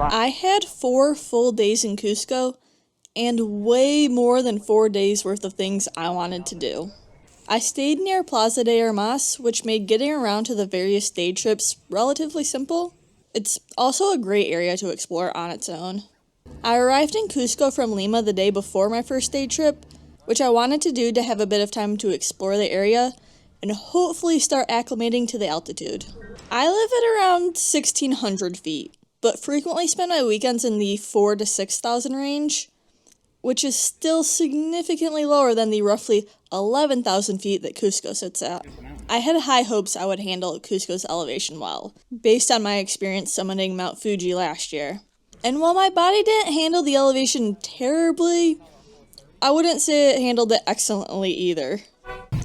I had 4 full days in Cusco, and way more than 4 days worth of things I wanted to do. I stayed near Plaza de Armas, which made getting around to the various day trips relatively simple. It's also a great area to explore on its own. I arrived in Cusco from Lima the day before my first day trip, which I wanted to do to have a bit of time to explore the area and hopefully start acclimating to the altitude. I live at around 1,600 feet, but frequently spend my weekends in the 4,000 to 6,000 range, which is still significantly lower than the roughly 11,000 feet that Cusco sits at. I had high hopes I would handle Cusco's elevation well, based on my experience summiting Mount Fuji last year. And while my body didn't handle the elevation terribly, I wouldn't say it handled it excellently either.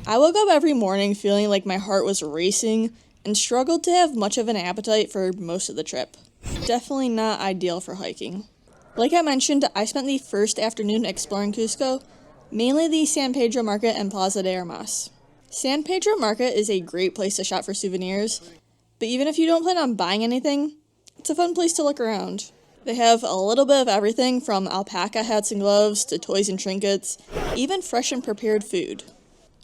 I woke up every morning feeling like my heart was racing and struggled to have much of an appetite for most of the trip. Definitely not ideal for hiking. Like I mentioned, I spent the first afternoon exploring Cusco, mainly the San Pedro Market and Plaza de Armas. San Pedro Market is a great place to shop for souvenirs, but even if you don't plan on buying anything, it's a fun place to look around. They have a little bit of everything from alpaca hats and gloves to toys and trinkets, even fresh and prepared food.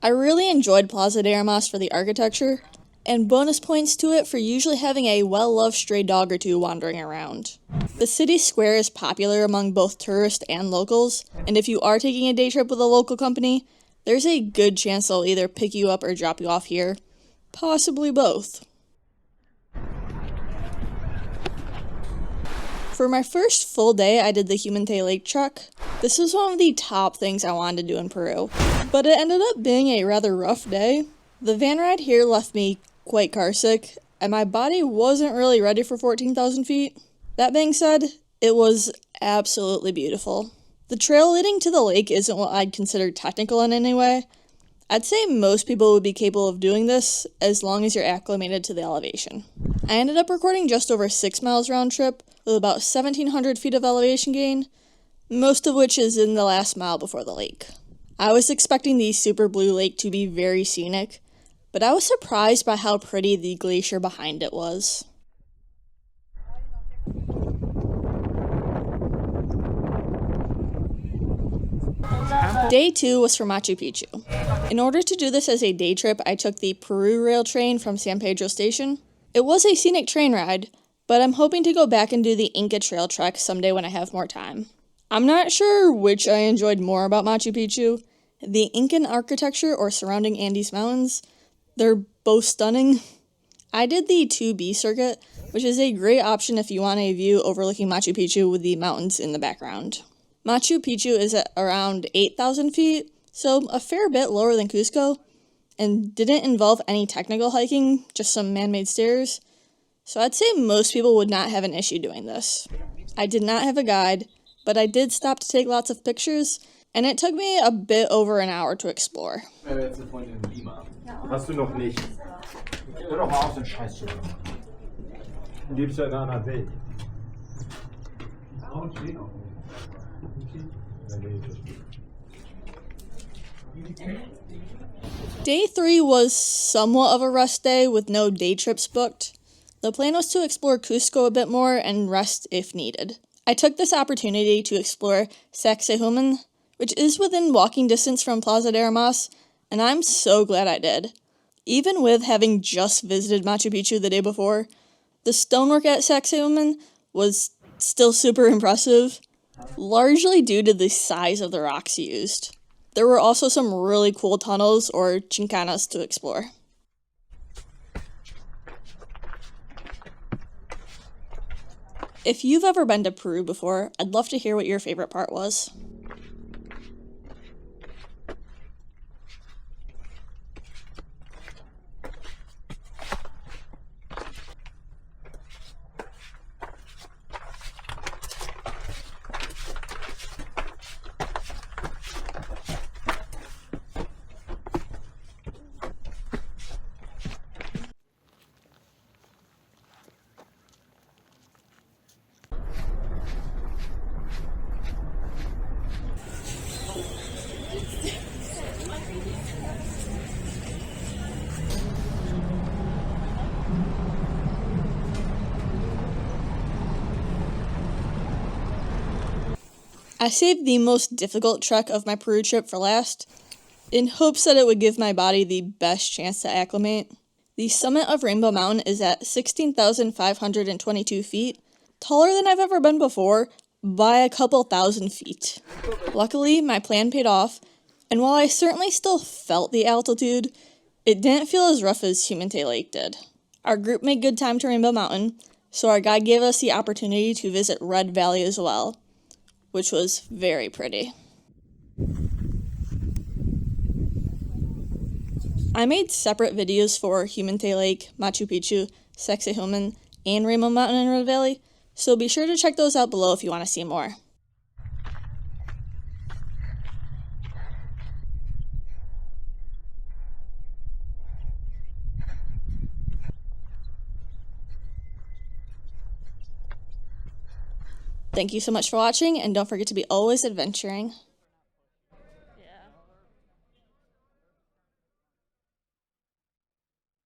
I really enjoyed Plaza de Armas for the architecture, and bonus points to it for usually having a well-loved stray dog or two wandering around. The city square is popular among both tourists and locals, and if you are taking a day trip with a local company, there's a good chance they'll either pick you up or drop you off here, possibly both. For my first full day, I did the Humantay Lake Trek. This was one of the top things I wanted to do in Peru, but it ended up being a rather rough day. The van ride here left me quite carsick, and my body wasn't really ready for 14,000 feet. That being said, it was absolutely beautiful. The trail leading to the lake isn't what I'd consider technical in any way. I'd say most people would be capable of doing this as long as you're acclimated to the elevation. I ended up recording just over 6 miles round trip with about 1,700 feet of elevation gain, most of which is in the last mile before the lake. I was expecting the super blue lake to be very scenic, but I was surprised by how pretty the glacier behind it was. Day 2 was for Machu Picchu. In order to do this as a day trip, I took the Peru Rail train from San Pedro Station. It was a scenic train ride, but I'm hoping to go back and do the Inca Trail trek someday when I have more time. I'm not sure which I enjoyed more about Machu Picchu, the Incan architecture or surrounding Andes Mountains. They're both stunning. I did the 2B circuit, which is a great option if you want a view overlooking Machu Picchu with the mountains in the background. Machu Picchu is at around 8,000 feet, so a fair bit lower than Cusco, and didn't involve any technical hiking, just some man-made stairs. So I'd say most people would not have an issue doing this. I did not have a guide, but I did stop to take lots of pictures, and it took me a bit over an hour to explore. Hast du noch nicht. Hör doch mal auf, den Scheiß zu machen. Du lebst ja in einer Welt. Day 3 was somewhat of a rest day with no day trips booked. The plan was to explore Cusco a bit more and rest if needed. I took this opportunity to explore Sacsayhuaman, which is within walking distance from Plaza de Armas, and I'm so glad I did. Even with having just visited Machu Picchu the day before, the stonework at Sacsayhuaman was still super impressive, largely due to the size of the rocks used. There were also some really cool tunnels or chincanas to explore. If you've ever been to Peru before, I'd love to hear what your favorite part was. I saved the most difficult trek of my Peru trip for last, in hopes that it would give my body the best chance to acclimate. The summit of Rainbow Mountain is at 16,522 feet, taller than I've ever been before by a couple thousand feet. Luckily, my plan paid off, and while I certainly still felt the altitude, it didn't feel as rough as Humantay Lake did. Our group made good time to Rainbow Mountain, so our guide gave us the opportunity to visit Red Valley as well, which was very pretty. I made separate videos for Humantay Lake, Machu Picchu, Sacsayhuaman, and Rainbow Mountain and Red Valley, so be sure to check those out below if you want to see more. Thank you so much for watching, and don't forget to be always adventuring.